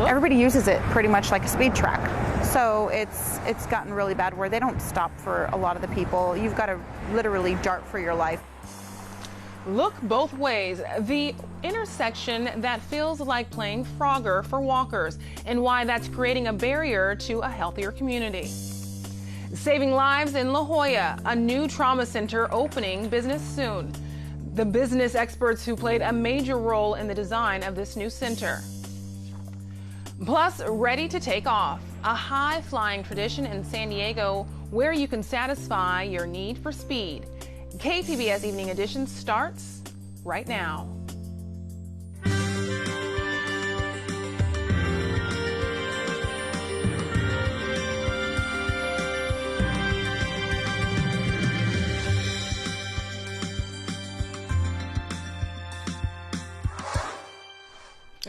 Everybody uses it pretty much like a speed track. So it's gotten really bad where they don't stop for a lot of the people. You've got to literally dart for your life. Look both ways. The intersection that feels like playing Frogger for walkers, and why that's creating a barrier to a healthier community. Saving lives in La Jolla, a new trauma center opening business soon. The business experts who played a major role in the design of this new center. Plus, ready to take off, a high-flying tradition in San Diego where you can satisfy your need for speed. KPBS Evening Edition starts right now.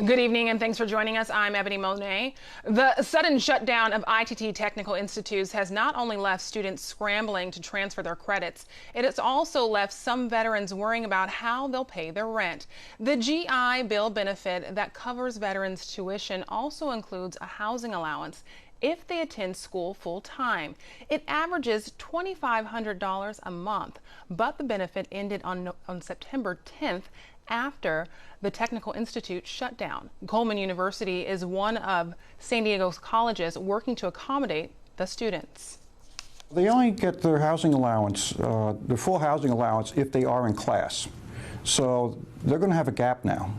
Good evening and thanks for joining us. I'm Ebony Monet. The sudden shutdown of ITT Technical Institutes has not only left students scrambling to transfer their credits, it has also left some veterans worrying about how they'll pay their rent. The GI Bill benefit that covers veterans' tuition also includes a housing allowance if they attend school full-time. It averages $2,500 a month, but the benefit ended on September 10th after the Technical Institute shut down. Coleman University is one of San Diego's colleges working to accommodate the students. They only get their housing allowance, their full housing allowance, if they are in class. So they're going to have a gap now.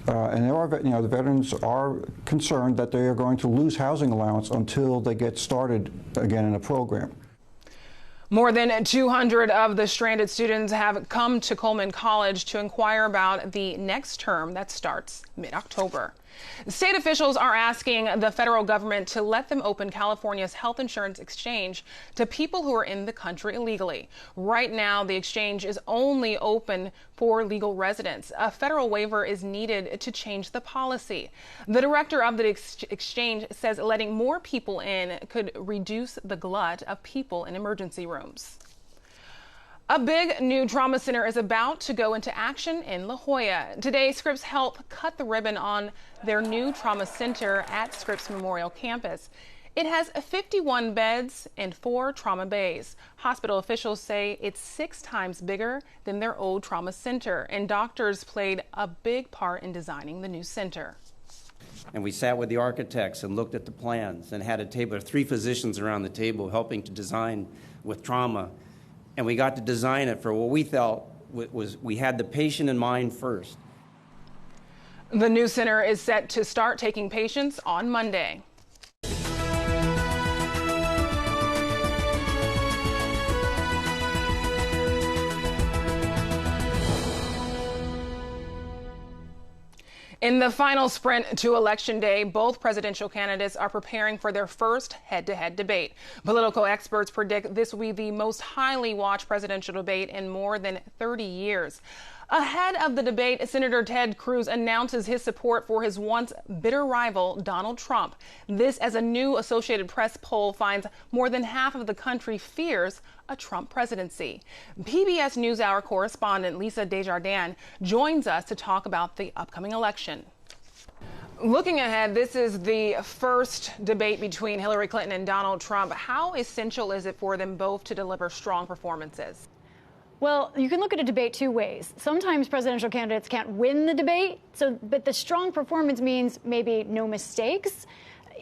And there are, the veterans are concerned that they are going to lose housing allowance until they get started again in a program. More than 200 of the stranded students have come to Coleman College to inquire about the next term that starts mid-October. State officials are asking the federal government to let them open California's health insurance exchange to people who are in the country illegally. Right now, the exchange is only open for legal residents. A federal waiver is needed to change the policy. The director of the exchange says letting more people in could reduce the glut of people in emergency rooms. A big new trauma center is about to go into action in La Jolla. Today, Scripps Health cut the ribbon on their new trauma center at Scripps Memorial Campus. It has 51 beds and 4 trauma bays. Hospital officials say it's 6 times bigger than their old trauma center, and doctors played a big part in designing the new center. And we sat with the architects and looked at the plans and had a table of 3 physicians around the table helping to design with trauma. And we got to design it for what we felt was we had the patient in mind first. The new center is set to start taking patients on Monday. In the final sprint to Election Day, both presidential candidates are preparing for their first head-to-head debate. Political experts predict this will be the most highly watched presidential debate in more than 30 years. Ahead of the debate, Senator Ted Cruz announces his support for his once bitter rival, Donald Trump. This as a new Associated Press poll finds more than half of the country fears a Trump presidency. PBS NewsHour correspondent Lisa Desjardins joins us to talk about the upcoming election. Looking ahead, this is the first debate between Hillary Clinton and Donald Trump. How essential is it for them both to deliver strong performances? Well, you can look at a debate 2 ways. Sometimes presidential candidates can't win the debate, but the strong performance means maybe no mistakes.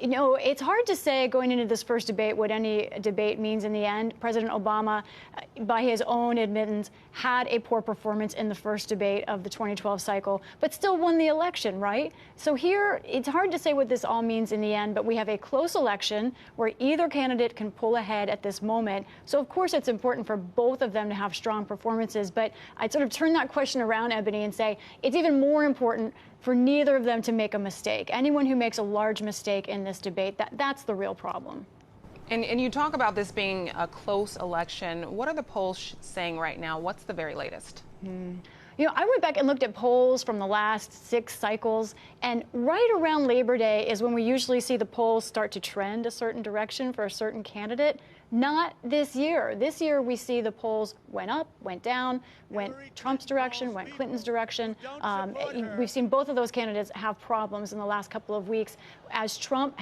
You know, it's hard to say going into this first debate what any debate means in the end. President Obama, by his own admittance, had a poor performance in the first debate of the 2012 cycle, but still won the election, right? So here, it's hard to say what this all means in the end, but we have a close election where either candidate can pull ahead at this moment. So, of course, it's important for both of them to have strong performances, but I'd sort of turn that question around, Ebony, and say it's even more important for neither of them to make a mistake. Anyone who makes a large mistake in this debate, that's the real problem. And you talk about this being a close election. What are the polls saying right now? What's the very latest? You know, I went back and looked at polls from the last 6 cycles, and right around Labor Day is when we usually see the polls start to trend a certain direction for a certain candidate. Not this year. This year, we see the polls went up, went down, went Trump's direction, went Clinton's direction. We've seen both of those candidates have problems in the last couple of weeks. As Trump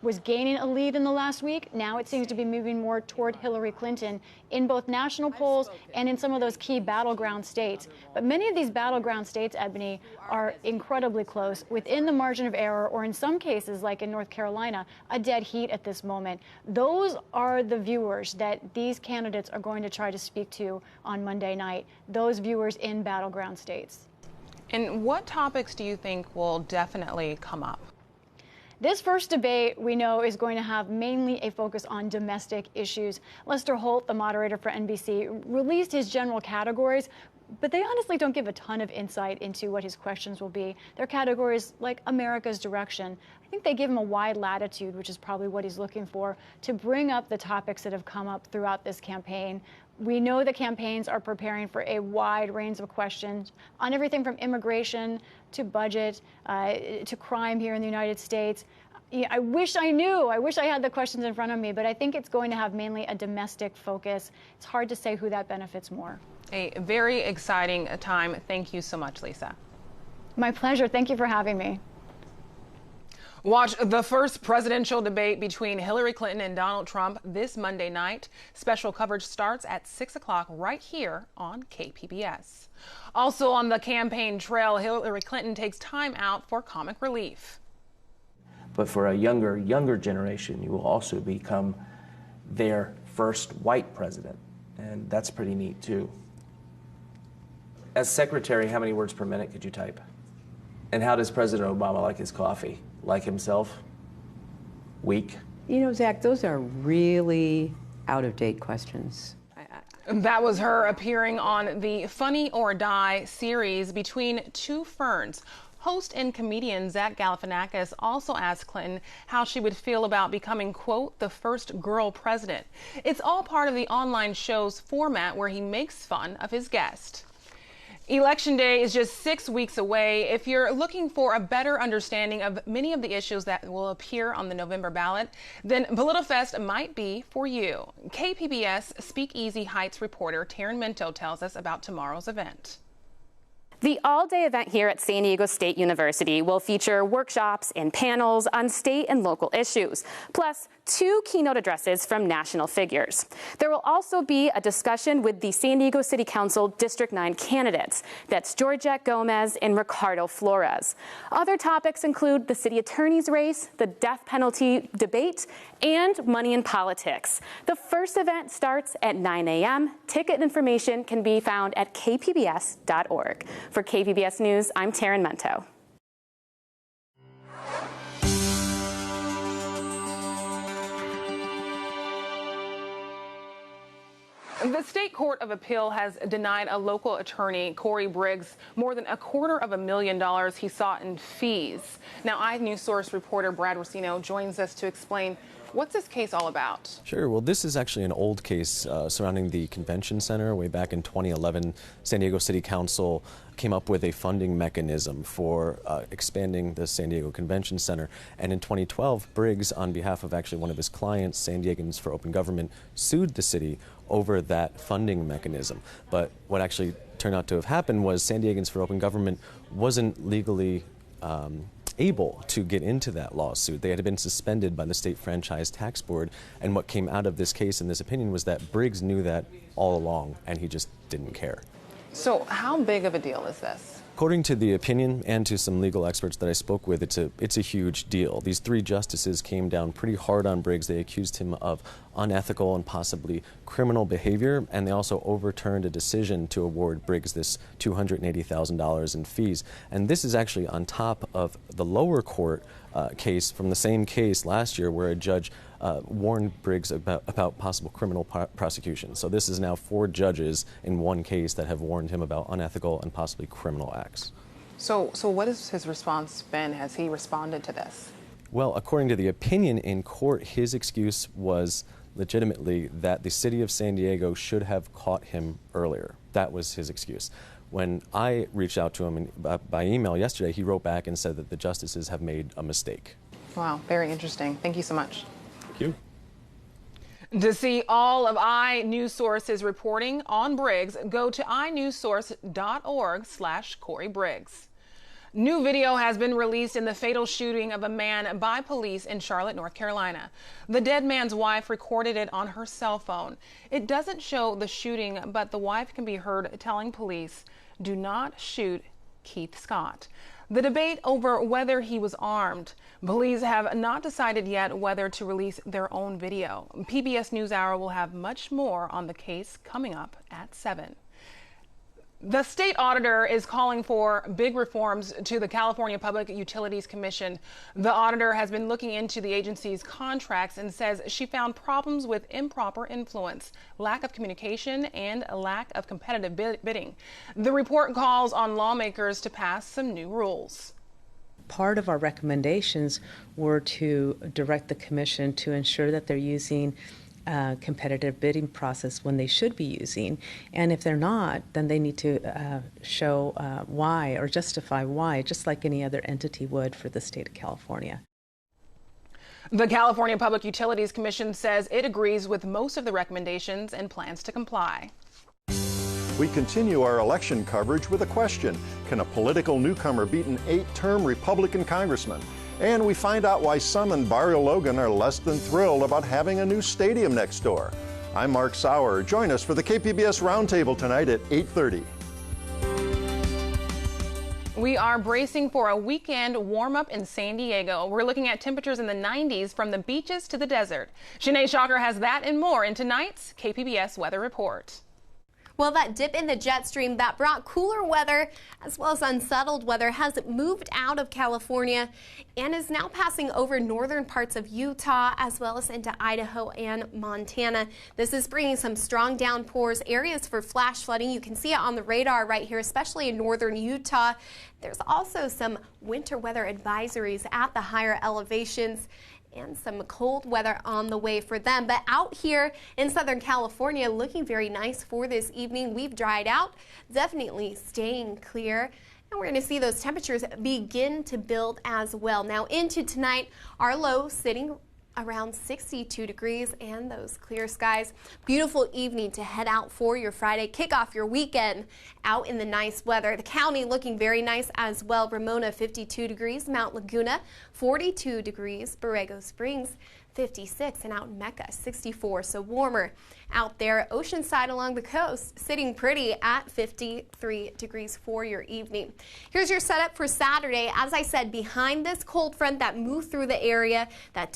was gaining a lead in the last week, now it seems to be moving more toward Hillary Clinton in both national polls and in some of those key battleground states. But many of these battleground states, Ebony, are incredibly close, within the margin of error, or in some cases, like in North Carolina, a dead heat at this moment. Those are the viewers that these candidates are going to try to speak to on Monday night, those viewers in battleground states. And what topics do you think will definitely come up? This first debate, we know, is going to have mainly a focus on domestic issues. Lester Holt, the moderator for NBC, released his general categories, but they honestly don't give a ton of insight into what his questions will be. They're categories like America's direction. I think they give him a wide latitude, which is probably what he's looking for, to bring up the topics that have come up throughout this campaign. We know the campaigns are preparing for a wide range of questions on everything from immigration to budget to crime here in the United States. I wish I knew. I wish I had the questions in front of me, but I think it's going to have mainly a domestic focus. It's hard to say who that benefits more. A very exciting time. Thank you so much, Lisa. My pleasure. Thank you for having me. Watch the first presidential debate between Hillary Clinton and Donald Trump this Monday night. Special coverage starts at 6 o'clock right here on KPBS. Also on the campaign trail, Hillary Clinton takes time out for comic relief. But for a younger generation, you will also become their first white president. And that's pretty neat, too. As secretary, how many words per minute could you type? And how does President Obama like his coffee? Like himself? Weak? You know, Zach, those are really out-of-date questions. That was her appearing on the Funny or Die series Between Two Ferns. Host and comedian Zach Galifianakis also asked Clinton how she would feel about becoming, quote, the first girl president. It's all part of the online show's format where he makes fun of his guest. Election Day is just 6 weeks away. If you're looking for a better understanding of many of the issues that will appear on the November ballot, then PolitiFest might be for you. KPBS Speakeasy Heights reporter Taryn Minto tells us about tomorrow's event. The all-day event here at San Diego State University will feature workshops and panels on state and local issues, plus 2 keynote addresses from national figures. There will also be a discussion with the San Diego City Council District 9 candidates. That's Georgette Gomez and Ricardo Flores. Other topics include the city attorney's race, the death penalty debate, and money in politics. The first event starts at 9 a.m. Ticket information can be found at kpbs.org. For KPBS News, I'm Taryn Minto. The State Court of Appeal has denied a local attorney, Corey Briggs, more than $250,000 he sought in fees. Now, iNews Source reporter Brad Racino joins us to explain what's this case all about. Sure. Well, this is actually an old case surrounding the convention center. Way back in 2011, San Diego City Council came up with a funding mechanism for expanding the San Diego Convention Center. And in 2012, Briggs, on behalf of actually one of his clients, San Diegans for Open Government, sued the city over that funding mechanism. But what actually turned out to have happened was San Diegans for Open Government wasn't legally able to get into that lawsuit. They had been suspended by the State Franchise Tax Board, and what came out of this case and this opinion was that Briggs knew that all along, and he just didn't care. So how big of a deal is this? According to the opinion and to some legal experts that I spoke with, it's a huge deal. These 3 justices came down pretty hard on Briggs. They accused him of unethical and possibly criminal behavior, and they also overturned a decision to award Briggs this $280,000 in fees. And this is actually on top of the lower court case from the same case last year where a judge warned Briggs about possible criminal prosecution. So this is now 4 judges in one case that have warned him about unethical and possibly criminal acts. So what has his response been? Has he responded to this? Well, according to the opinion in court, his excuse was legitimately that the city of San Diego should have caught him earlier. That was his excuse. When I reached out to him by email yesterday, he wrote back and said that the justices have made a mistake. Wow, very interesting. Thank you so much. Thank you. To see all of iNewsSource's reporting on Briggs, go to inewssource.org/Corey Briggs. New video has been released in the fatal shooting of a man by police in Charlotte, North Carolina. The dead man's wife recorded it on her cell phone. It doesn't show the shooting, but the wife can be heard telling police, "Do not shoot Keith Scott." The debate over whether he was armed. Police have not decided yet whether to release their own video. PBS NewsHour will have much more on the case coming up at 7. The state auditor is calling for big reforms to the California Public Utilities Commission. The auditor has been looking into the agency's contracts and says she found problems with improper influence, lack of communication, and a lack of competitive bidding. The report calls on lawmakers to pass some new rules. Part of our recommendations were to direct the commission to ensure that they're using competitive bidding process when they should be using, and if they're not, then they need to show why or justify why, just like any other entity would for the state of California. The California Public Utilities Commission says it agrees with most of the recommendations and plans to comply. We continue our election coverage with a question: can a political newcomer beat an 8-term Republican congressman? And we find out why some in Barrio Logan are less than thrilled about having a new stadium next door. I'm Mark Sauer. Join us for the KPBS Roundtable tonight at 8:30. We are bracing for a weekend warm-up in San Diego. We're looking at temperatures in the 90s from the beaches to the desert. Shanae Shocker has that and more in tonight's KPBS Weather Report. Well, that dip in the jet stream that brought cooler weather as well as unsettled weather has moved out of California and is now passing over northern parts of Utah as well as into Idaho and Montana. This is bringing some strong downpours, areas for flash flooding. You can see it on the radar right here, especially in northern Utah. There's also some winter weather advisories at the higher elevations and some cold weather on the way for them. But out here in Southern California, looking very nice for this evening. We've dried out, definitely staying clear. And we're going to see those temperatures begin to build as well. Now into tonight, our low sitting around 62 degrees and those clear skies. Beautiful evening to head out for your Friday. Kick off your weekend out in the nice weather. The county looking very nice as well. Ramona 52 degrees, Mount Laguna 42 degrees, Borrego Springs 56, and out in Mecca 64, so warmer out there. Oceanside along the coast sitting pretty at 53 degrees for your evening. Here's your setup for Saturday. As I said, behind this cold front that moved through the area, that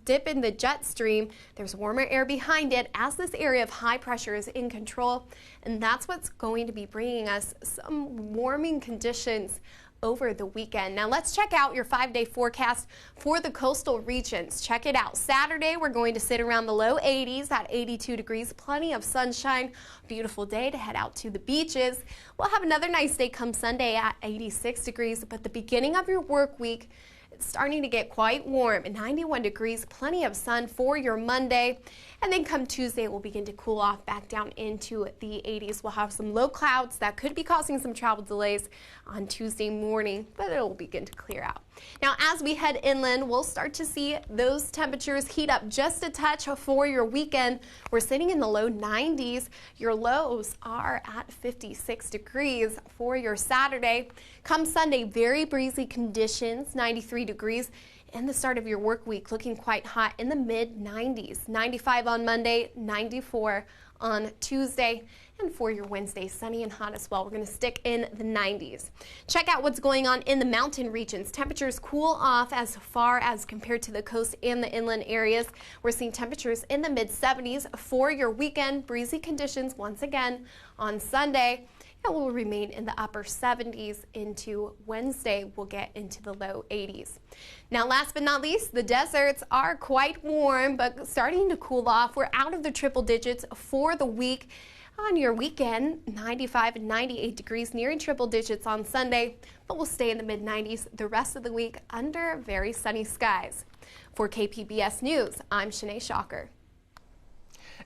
dip in the jet stream, there's warmer air behind it as this area of high pressure is in control, and that's what's going to be bringing us some warming conditions over the weekend. Now let's check out your 5-day forecast for the coastal regions. Check it out. Saturday, we're going to sit around the low 80s at 82 degrees. Plenty of sunshine. Beautiful day to head out to the beaches. We'll have another nice day come Sunday at 86 degrees, but the beginning of your work week, it's starting to get quite warm at 91 degrees. Plenty of sun for your Monday. And then come Tuesday, we'll begin to cool off back down into the 80s. We'll have some low clouds that could be causing some travel delays on Tuesday morning, but it'll begin to clear out. Now, as we head inland, we'll start to see those temperatures heat up just a touch for your weekend. We're sitting in the low 90s. Your lows are at 56 degrees for your Saturday. Come Sunday, very breezy conditions, 93 degrees. And the start of your work week looking quite hot in the mid-90s. 95 on Monday, 94 on Tuesday. And for your Wednesday, sunny and hot as well. We're going to stick in the 90s. Check out what's going on in the mountain regions. Temperatures cool off as far as compared to the coast and the inland areas. We're seeing temperatures in the mid-70s for your weekend. Breezy conditions once again on Sunday. It will remain in the upper 70s into Wednesday. We'll get into the low 80s. Now, last but not least, the deserts are quite warm, but starting to cool off. We're out of the triple digits for the week. On your weekend, 95 and 98 degrees, nearing triple digits on Sunday, but we'll stay in the mid-90s the rest of the week under very sunny skies. For KPBS News, I'm Shanae Shocker.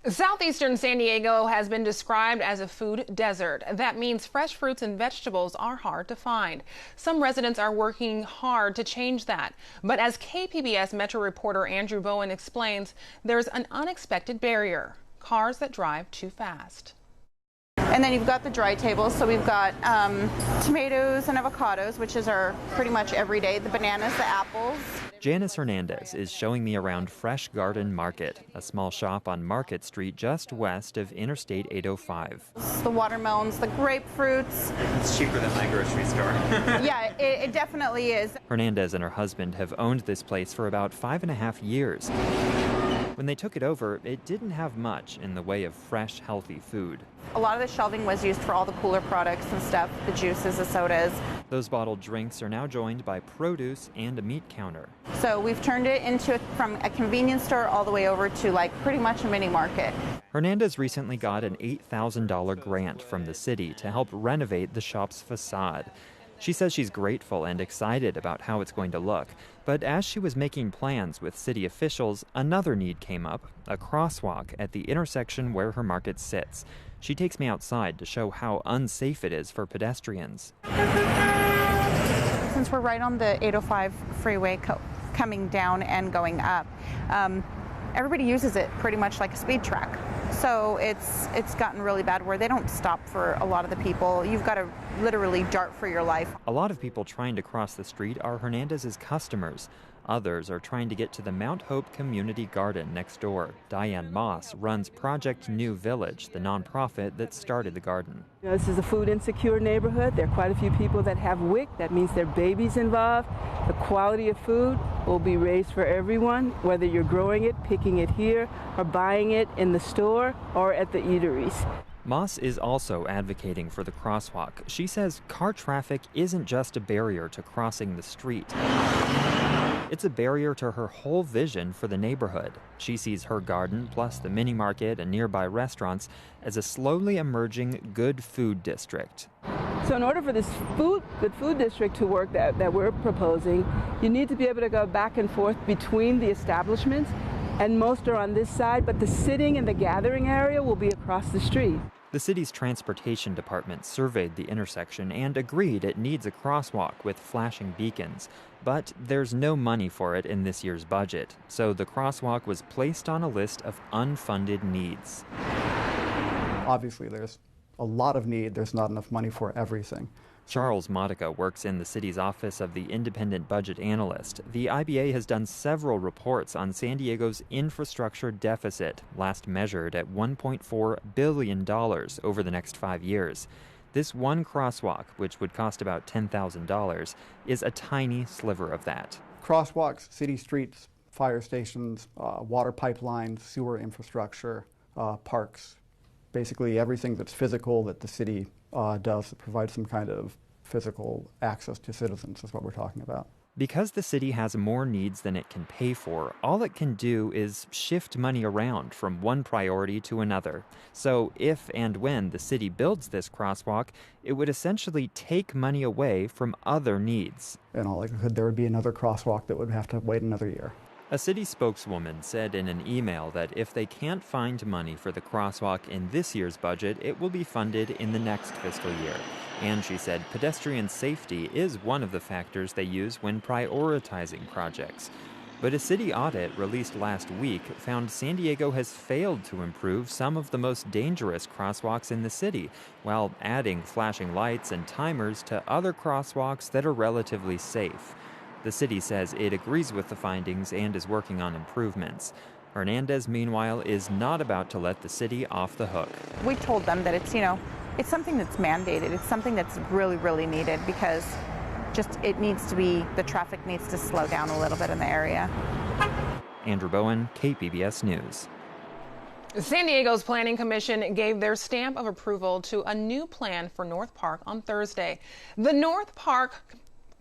Southeastern San Diego has been described as a food desert. That means fresh fruits and vegetables are hard to find. Some residents are working hard to change that. But as KPBS Metro reporter Andrew Bowen explains, there's an unexpected barrier: cars that drive too fast. And then you've got the dry tables, so we've got tomatoes and avocados, which is our pretty much every day, the bananas, the apples. Janice Hernandez is showing me around Fresh Garden Market, a small shop on Market Street just west of Interstate 805. The watermelons, the grapefruits. It's cheaper than my grocery store. Yeah, it definitely is. Hernandez and her husband have owned this place for about 5.5 years. When they took it over, it didn't have much in the way of fresh, healthy food. A lot of the shelving was used for all the cooler products and stuff, the juices, the sodas. Those bottled drinks are now joined by produce and a meat counter. So we've turned it into from a convenience store all the way over to like pretty much a mini market. Hernandez recently got an $8,000 grant from the city to help renovate the shop's facade. She says she's grateful and excited about how it's going to look. But as she was making plans with city officials, another need came up: a crosswalk at the intersection where her market sits. She takes me outside to show how unsafe it is for pedestrians. Since we're right on the 805 freeway coming down and going up, everybody uses it pretty much like a speed track. So it's gotten really bad where they don't stop for a lot of the people. You've got to literally dart for your life. A lot of people trying to cross the street are Hernandez's customers. Others are trying to get to the Mount Hope Community Garden next door. Diane Moss runs Project New Village, the nonprofit that started the garden. This is a food insecure neighborhood. There are quite a few people that have WIC. That means there are babies involved. The quality of food will be raised for everyone, whether you're growing it, picking it here, or buying it in the store or at the eateries. Moss is also advocating for the crosswalk. She says car traffic isn't just a barrier to crossing the street. It's a barrier to her whole vision for the neighborhood. She sees her garden, plus the mini market and nearby restaurants, as a slowly emerging good food district. So in order for this good food district to work that we're proposing, you need to be able to go back and forth between the establishments, and most are on this side, but the sitting and the gathering area will be across the street. The city's transportation department surveyed the intersection and agreed it needs a crosswalk with flashing beacons. But there's no money for it in this year's budget, so the crosswalk was placed on a list of unfunded needs. Obviously, there's a lot of need. There's not enough money for everything. Charles Modica works in the city's office of the independent budget analyst. The IBA has done several reports on San Diego's infrastructure deficit, last measured at $1.4 billion over the next 5 years. This one crosswalk, which would cost about $10,000, is a tiny sliver of that. Crosswalks, city streets, fire stations, water pipelines, sewer infrastructure, parks, basically everything that's physical that the city does that provides some kind of physical access to citizens is what we're talking about. Because the city has more needs than it can pay for, all it can do is shift money around from one priority to another. So if and when the city builds this crosswalk, it would essentially take money away from other needs. In all likelihood, there would be another crosswalk that would have to wait another year. A city spokeswoman said in an email that if they can't find money for the crosswalk in this year's budget, it will be funded in the next fiscal year. And she said pedestrian safety is one of the factors they use when prioritizing projects. But a city audit released last week found San Diego has failed to improve some of the most dangerous crosswalks in the city, while adding flashing lights and timers to other crosswalks that are relatively safe. The city says it agrees with the findings and is working on improvements. Hernandez, meanwhile, is not about to let the city off the hook. We told them that it's something that's mandated. It's something that's really, really needed because the traffic needs to slow down a little bit in the area. Andrew Bowen, KPBS News. San Diego's Planning Commission gave their stamp of approval to a new plan for North Park on Thursday. The North Park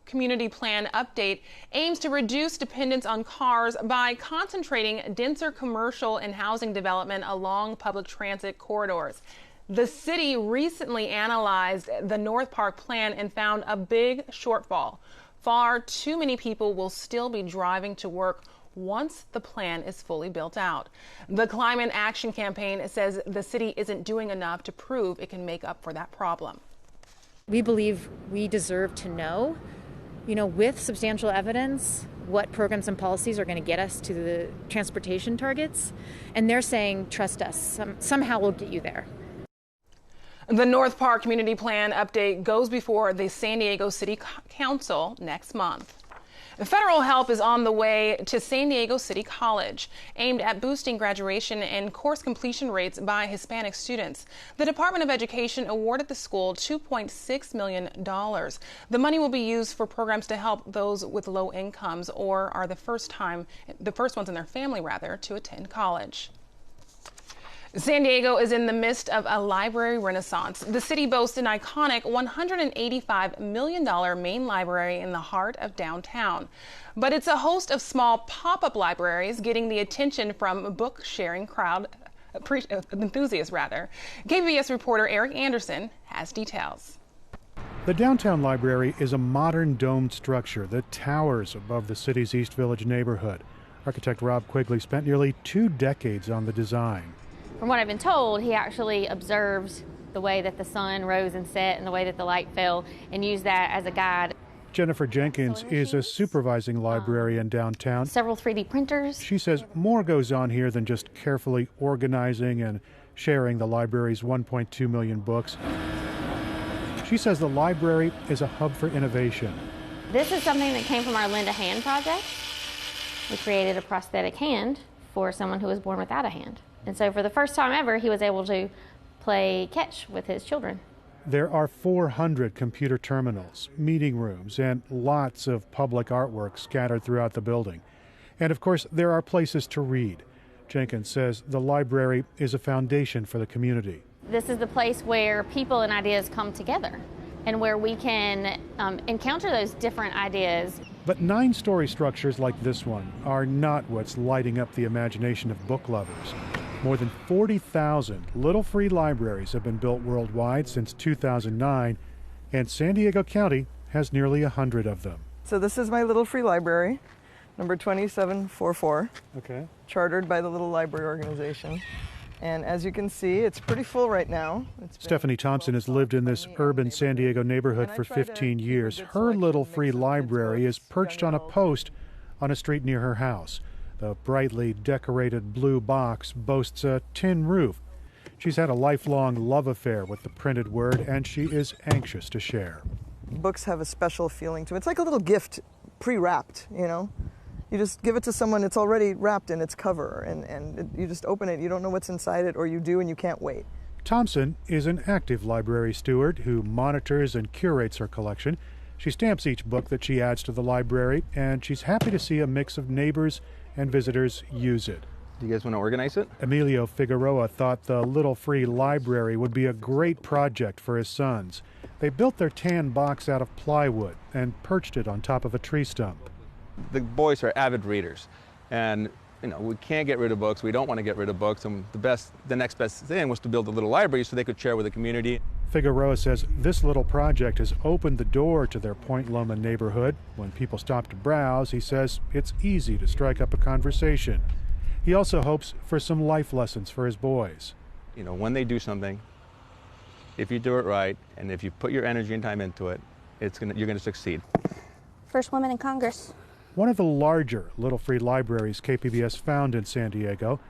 Community Plan update aims to reduce dependence on cars by concentrating denser commercial and housing development along public transit corridors. The city recently analyzed the North Park plan and found a big shortfall. Far too many people will still be driving to work once the plan is fully built out. The Climate Action Campaign says the city isn't doing enough to prove it can make up for that problem. We believe we deserve to know, with substantial evidence, what programs and policies are going to get us to the transportation targets. And they're saying, trust us, somehow we'll get you there. The North Park Community Plan update goes before the San Diego City Council next month. Federal help is on the way to San Diego City College, aimed at boosting graduation and course completion rates by Hispanic students. The Department of Education awarded the school $2.6 million. The money will be used for programs to help those with low incomes or are the first ones in their family, to attend college. San Diego is in the midst of a library renaissance. The city boasts an iconic $185 million main library in the heart of downtown. But it's a host of small pop-up libraries getting the attention from book-sharing crowd enthusiasts. KPBS reporter Eric Anderson has details. The downtown library is a modern domed structure that towers above the city's East Village neighborhood. Architect Rob Quigley spent nearly 2 decades on the design. From what I've been told, he actually observed the way that the sun rose and set and the way that the light fell and used that as a guide. Jennifer Jenkins is a supervising librarian downtown. Several 3D printers. She says more goes on here than just carefully organizing and sharing the library's 1.2 million books. She says the library is a hub for innovation. This is something that came from our Lend a Hand project. We created a prosthetic hand for someone who was born without a hand. And so for the first time ever, he was able to play catch with his children. There are 400 computer terminals, meeting rooms, and lots of public artwork scattered throughout the building. And of course, there are places to read. Jenkins says the library is a foundation for the community. This is the place where people and ideas come together and where we can encounter those different ideas. But 9-story structures like this one are not what's lighting up the imagination of book lovers. More than 40,000 little free libraries have been built worldwide since 2009, and San Diego County has nearly 100 of them. So this is my little free library, number 2744. Okay. Chartered by the Little Library Organization. And as you can see, it's pretty full right now. Stephanie Thompson has lived in this urban San Diego neighborhood for 15 years. Her little free library is perched on a post on a street near her house. The brightly decorated blue box boasts a tin roof. She's had a lifelong love affair with the printed word, and she is anxious to share. Books have a special feeling to them. It's like a little gift pre-wrapped, You just give it to someone, it's already wrapped in its cover, and you just open it. You don't know what's inside it, or you do, and you can't wait. Thompson is an active library steward who monitors and curates her collection. She stamps each book that she adds to the library, and she's happy to see a mix of neighbors and visitors use it. Do you guys want to organize it? Emilio Figueroa thought the Little Free Library would be a great project for his sons. They built their tan box out of plywood and perched it on top of a tree stump. The boys are avid readers, and we can't get rid of books. We don't want to get rid of books, and the next best thing was to build a little library so they could share with the community. Figueroa says this little project has opened the door to their Point Loma neighborhood. When people stop to browse, he says it's easy to strike up a conversation. He also hopes for some life lessons for his boys. When they do something, if you do it right, and if you put your energy and time into it, you're going to succeed. First woman in Congress. One of the larger Little Free Libraries KPBS found in San Diego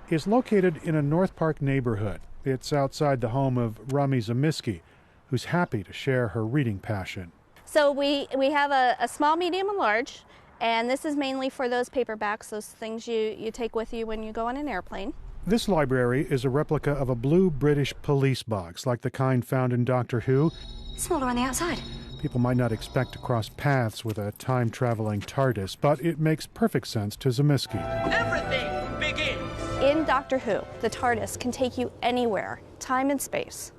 is located in a North Park neighborhood. It's outside the home of Rami Zamiski, who's happy to share her reading passion. So we have a small, medium, and large, and this is mainly for those paperbacks, those things you take with you when you go on an airplane. This library is a replica of a blue British police box, like the kind found in Doctor Who. Smaller on the outside. People might not expect to cross paths with a time-traveling TARDIS, but it makes perfect sense to Zamiski. Everything begins! In Doctor Who, the TARDIS can take you anywhere, time and space.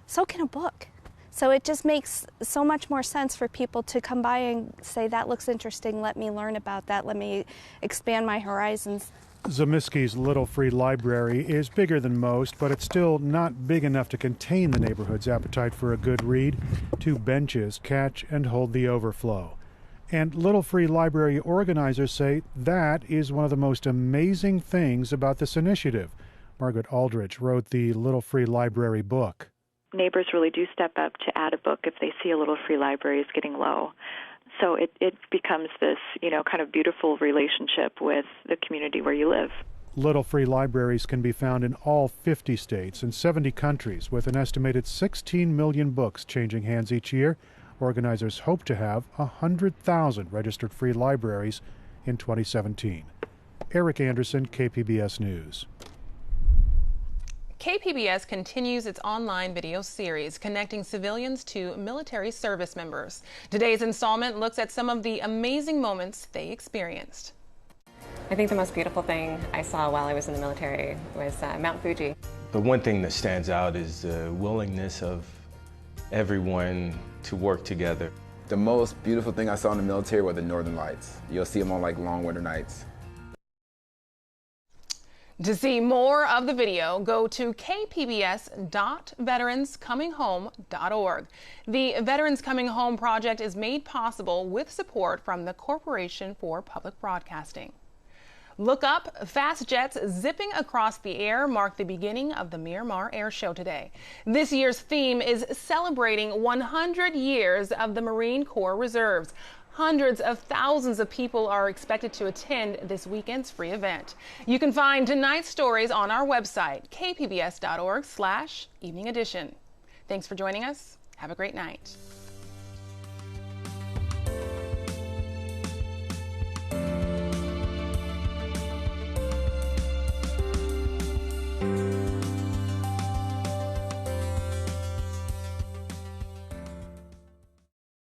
So can a book. So it just makes so much more sense for people to come by and say, that looks interesting, let me learn about that, let me expand my horizons. Zamiski's Little Free Library is bigger than most, but it's still not big enough to contain the neighborhood's appetite for a good read. 2 benches catch and hold the overflow. And Little Free Library organizers say that is one of the most amazing things about this initiative. Margaret Aldrich wrote the Little Free Library book. Neighbors really do step up to add a book if they see a Little Free Library is getting low. So it becomes this, kind of beautiful relationship with the community where you live. Little Free Libraries can be found in all 50 states and 70 countries, with an estimated 16 million books changing hands each year. Organizers hope to have 100,000 registered free libraries in 2017. Eric Anderson, KPBS News. KPBS continues its online video series connecting civilians to military service members. Today's installment looks at some of the amazing moments they experienced. I think the most beautiful thing I saw while I was in the military was Mount Fuji. The one thing that stands out is the willingness of everyone to work together. The most beautiful thing I saw in the military were the northern lights. You'll see them on like long winter nights. To see more of the video, go to kpbs.veteranscominghome.org. The Veterans Coming Home project is made possible with support from the Corporation for Public Broadcasting. Look up, fast jets zipping across the air mark the beginning of the Miramar Air Show today. This year's theme is celebrating 100 years of the Marine Corps Reserves. Hundreds of thousands of people are expected to attend this weekend's free event. You can find tonight's stories on our website, kpbs.org/evening edition. Thanks for joining us. Have a great night.